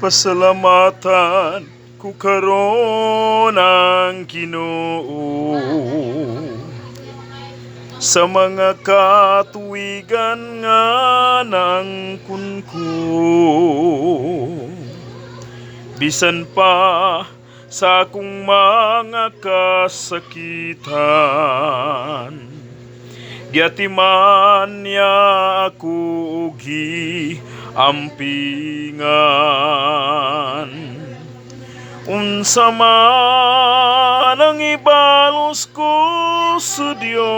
Pasalamatan ko karon ang Ginoo sa mga katuwigan nga nang kunko. Bisan pa sa akong mga kasakitan, giatiman niya ako ugi ampingan. Unsa man ang ibalos ko sa Dios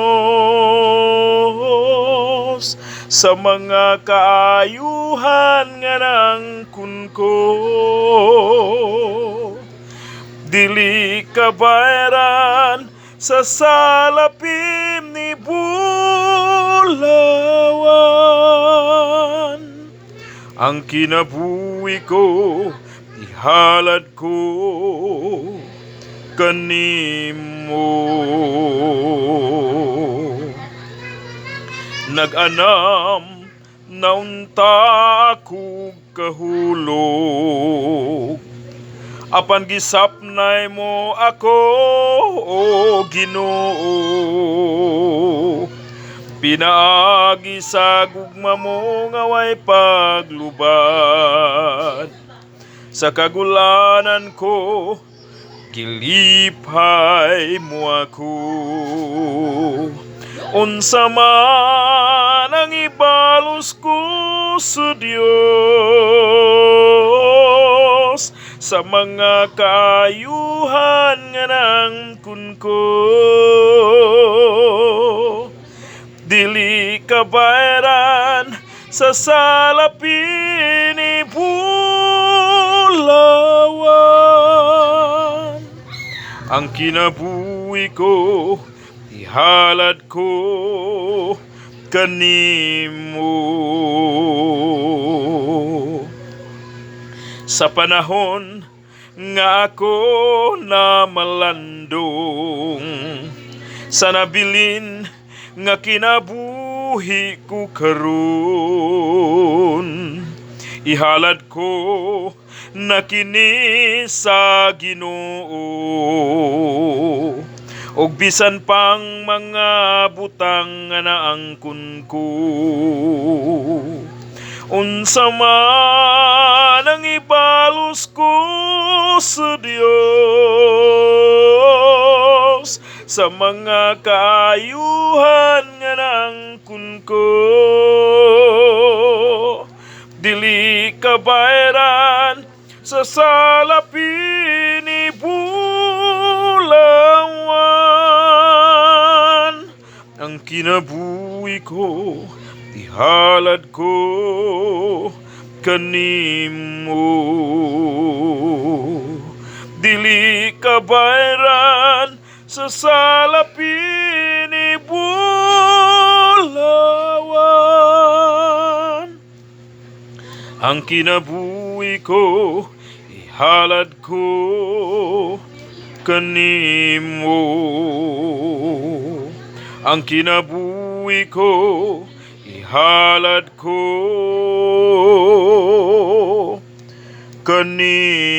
sa mga kaayuhan nga nang kunko, dili kabayran sa salapim ni bulawan. Ang kinabuhi ko ihalad ko kanimo. Nag-anam naunta ako kahulog, apan gisapnay mo ako, o Ginoo. Pinaagi sa gugma mo nga way paglubad, sa kagulanan ko gilipay mo ako. Unsa man ang ibalos ko sa Dios sa mga kaayuhan nga nang kunko, dili kabayran sa salapin ni bulawan. Ang kinabuhi ko ihalad ko kanimo. Sa panahon nga ako na malandong, sa nabilin nga kinabuhi ko karon, ihalad ko na kini sa Ginoo. Og bisan pang mga butang nga naangkon ko, unsa man ang ibalos ko sa Dios sa mga kaayuhan nga naangkon ko, dili kabayran sa salapin ni bulawan. Ang kinabuhi ko ihalad ko kanimo. Dili kabayran sa salapin ni bulawan. Ang kinabuhi ko ihalad ko kanimo. Ang kinabuhi ko ihalad ko kanimo.